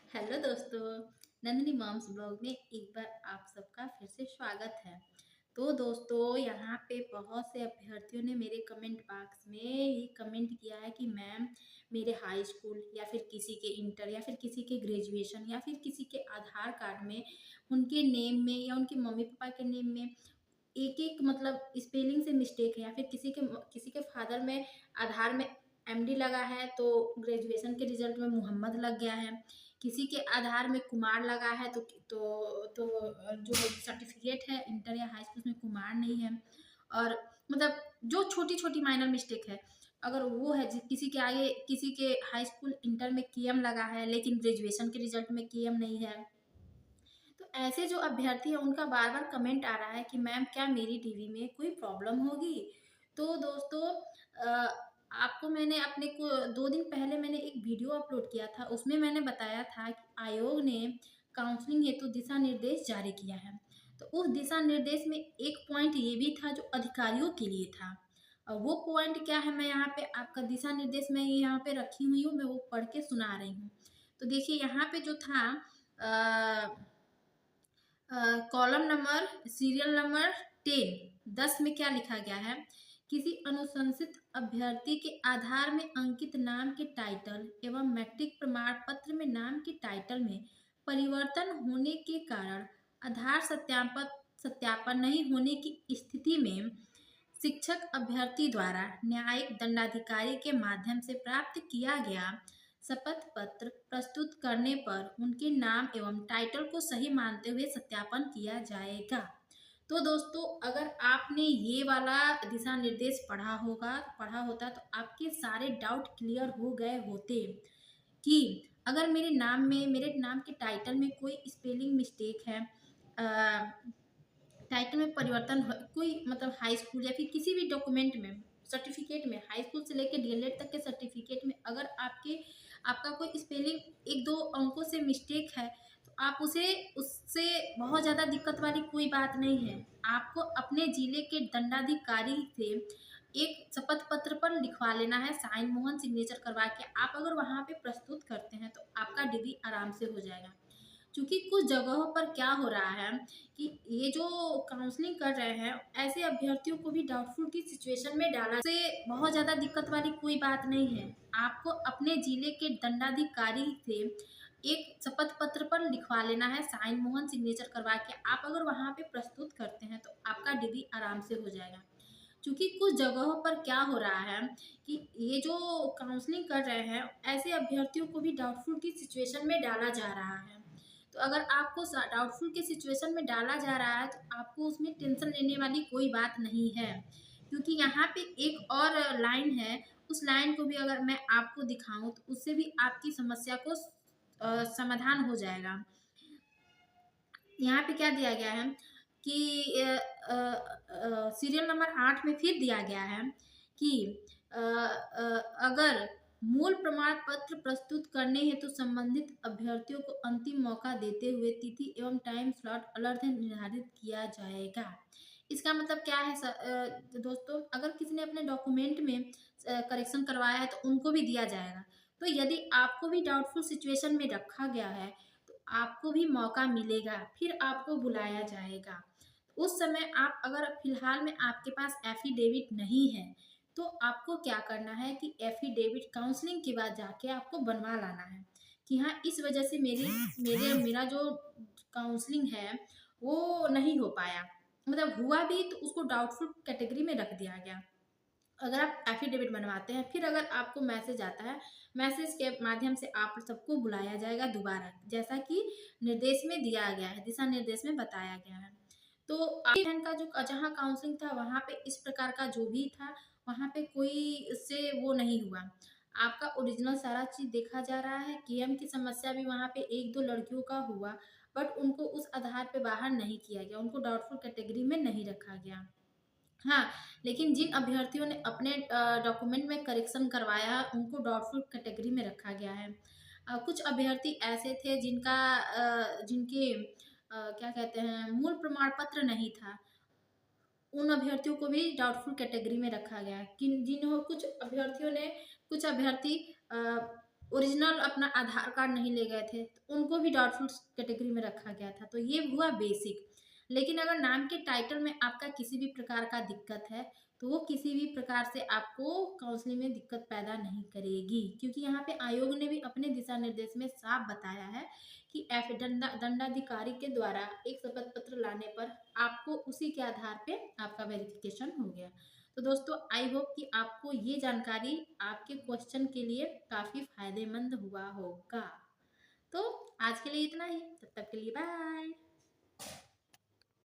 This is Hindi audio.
हेलो दोस्तों, नंदिनी मॉम्स ब्लॉग में एक बार आप सबका फिर से स्वागत है। तो दोस्तों, यहाँ पे बहुत से अभ्यर्थियों ने मेरे कमेंट बॉक्स में ये कमेंट किया है कि मैम, मेरे हाई स्कूल या फिर किसी के इंटर या फिर किसी के ग्रेजुएशन या फिर किसी के आधार कार्ड में उनके नेम में या उनके मम्मी पापा के नेम में एक-एक मतलब स्पेलिंग से मिस्टेक है, या फिर किसी के फादर में आधार में एमडी लगा है तो ग्रेजुएशन के रिजल्ट में मोहम्मद लग गया है। किसी के आधार में कुमार लगा है जो सर्टिफिकेट है इंटर या हाई स्कूल में कुमार नहीं है। और मतलब जो छोटी-छोटी माइनर मिस्टेक है, अगर वो है किसी के आगे, किसी के हाई स्कूल इंटर में केएम लगा है लेकिन ग्रेजुएशन के रिजल्ट में केएम नहीं है। तो ऐसे जो अभ्यर्थी हैं उनका बार-बार कमेंट आ रहा है कि मैम, क्या मेरी टीवी में कोई प्रॉब्लम होगी? तो दोस्तों, अ, आपको मैंने अपने को 2 दिन पहले मैंने एक वीडियो अपलोड किया था, उसमें मैंने बताया था कि आयोग ने काउंसलिंग हेतु दिशा निर्देश जारी किया है। तो उस दिशा निर्देश में एक पॉइंट ये भी था जो अधिकारियों के लिए था। वो पॉइंट क्या है, मैं यहाँ पे आपका दिशा निर्देश मैं यहाँ पे रखी हुई हूँ, मैं वो पढ़ के सुना रही हूँ। तो देखिए यहाँ पे जो था, a column number, serial number 10 में क्या लिखा गया है? किसी अनुशंसित अभ्यर्थी के आधार में अंकित नाम के टाइटल एवं मैट्रिक प्रमाण पत्र में नाम के टाइटल में परिवर्तन होने के कारण आधार सत्यापन नहीं होने की स्थिति में शिक्षक अभ्यर्थी द्वारा न्यायिक दंडाधिकारी के माध्यम से प्राप्त किया गया शपथ पत्र प्रस्तुत करने पर उनके नाम एवं टाइटल को सही मानते हुए सत्यापन किया जाएगा। तो दोस्तों, अगर आपने ये वाला दिशा निर्देश पढ़ा होता तो आपके सारे डाउट क्लियर हो गए होते कि अगर मेरे नाम के टाइटल में कोई स्पेलिंग मिस्टेक है, टाइटल में परिवर्तन कोई मतलब हाई स्कूल या फिर किसी भी डॉक्यूमेंट में, सर्टिफिकेट में, हाई स्कूल से लेकर डीएलएड तक के सर्टिफिकेट में अगर आपका कोई स्पेलिंग एक दो अंकों से मिस्टेक है, तो आप उसे उससे बहुत ज़्यादा दिक्कत वाली कोई बात नहीं है। आपको अपने जिले के दंडाधिकारी से एक शपथ पत्र पर लिखवा लेना है, साइन मोहन सिग्नेचर करवा के आप अगर वहाँ पे प्रस्तुत करते हैं तो आपका डिग्री आराम से हो जाएगा। क्योंकि कुछ जगहों पर क्या हो रहा है कि ये जो काउंसलिंग कर रहे हैं, ऐसे अभ्यर्थियों को भी डाउटफुल की सिचुएशन में डाला से बहुत ज़्यादा दिक्कत वाली कोई बात नहीं है। आपको अपने जिले के दंडाधिकारी से एक शपथ पत्र पर लिखवा लेना है, साइन मोहन सिग्नेचर करवा के आप अगर वहाँ पे प्रस्तुत करते हैं तो आपका डिग्री आराम से हो जाएगा। क्योंकि कुछ जगहों पर क्या हो रहा है कि ये जो काउंसलिंग कर रहे हैं, ऐसे अभ्यर्थियों को भी डाउटफुल की सिचुएशन में डाला जा रहा है। तो अगर आपको डाउटफुल की सिचुएशन में डाला जा रहा है तो आपको उसमें टेंशन लेने वाली कोई बात नहीं है, क्योंकि यहाँ पे एक और लाइन है, उस लाइन को भी अगर मैं आपको दिखाऊं तो उससे भी आपकी समस्या को समाधान हो जाएगा। यहाँ पे क्या दिया गया है कि सीरियल नंबर 8 में फिर दिया गया है कि अगर मूल प्रमाण पत्र प्रस्तुत करने हेतु संबंधित अभ्यर्थियों को अंतिम मौका देते हुए तिथि एवं टाइम स्लॉट अलग से निर्धारित किया जाएगा। इसका मतलब क्या है दोस्तों, अगर किसी ने अपने डॉक्यूमेंट में करेक्शन करवाया है तो उनको भी दिया जाएगा। तो यदि आपको भी डाउटफुल सिचुएशन में रखा गया है तो आपको भी मौका मिलेगा, फिर आपको बुलाया जाएगा। उस समय आप अगर फिलहाल में आपके पास एफिडेविट नहीं है तो आपको क्या करना है कि एफिडेविट काउंसलिंग के बाद जाके आपको बनवा लाना है कि हाँ, इस वजह से मेरा जो काउंसलिंग है वो नहीं हो पाया, मतलब हुआ भी तो उसको डाउटफुल कैटेगरी में रख दिया गया। अगर आप एफिडेविट बनवाते हैं, फिर अगर आपको मैसेज आता है, मैसेज के माध्यम से आप सबको बुलाया जाएगा दोबारा, जैसा कि निर्देश में दिया गया है, दिशा निर्देश में बताया गया है। तो आपकी बहन का जो जहाँ काउंसलिंग था वहाँ पे इस प्रकार का जो भी था, वहाँ पे कोई उससे वो नहीं हुआ। आपका ओरिजिनल सारा चीज़ देखा जा रहा है। केएम की समस्या भी वहाँ पे 1-2 लड़कियों का हुआ, बट उनको उस आधार पे बाहर नहीं किया गया, उनको डाउटफुल कैटेगरी में नहीं रखा गया। हाँ, लेकिन जिन अभ्यर्थियों ने अपने डॉक्यूमेंट में करेक्शन करवाया, उनको डाउटफुल कैटेगरी में रखा गया है। कुछ अभ्यर्थी ऐसे थे जिनके क्या कहते हैं, मूल प्रमाण पत्र नहीं था। उन अभ्यर्थियों को भी डाउटफुल कैटेगरी में रखा गया है। कुछ अभ्यर्थी ओरिजिनल अपना आधार कार्ड नहीं ले गए थे तो उनको भी डाउटफुल कैटेगरी में रखा गया था। तो ये हुआ बेसिक। लेकिन अगर नाम के टाइटल में आपका किसी भी प्रकार का दिक्कत है तो वो किसी भी प्रकार से आपको काउंसलिंग में दिक्कत पैदा नहीं करेगी, क्योंकि यहाँ पे आयोग ने भी अपने दिशा निर्देश में साफ बताया है कि दंडाधिकारी के द्वारा एक शपथ पत्र लाने पर आपको उसी के आधार पे आपका वेरिफिकेशन हो गया। तो दोस्तों आई होप कि आपको ये जानकारी आपके क्वेश्चन के लिए काफ़ी फायदेमंद हुआ होगा। तो आज के लिए इतना ही, तब तक के लिए बाय।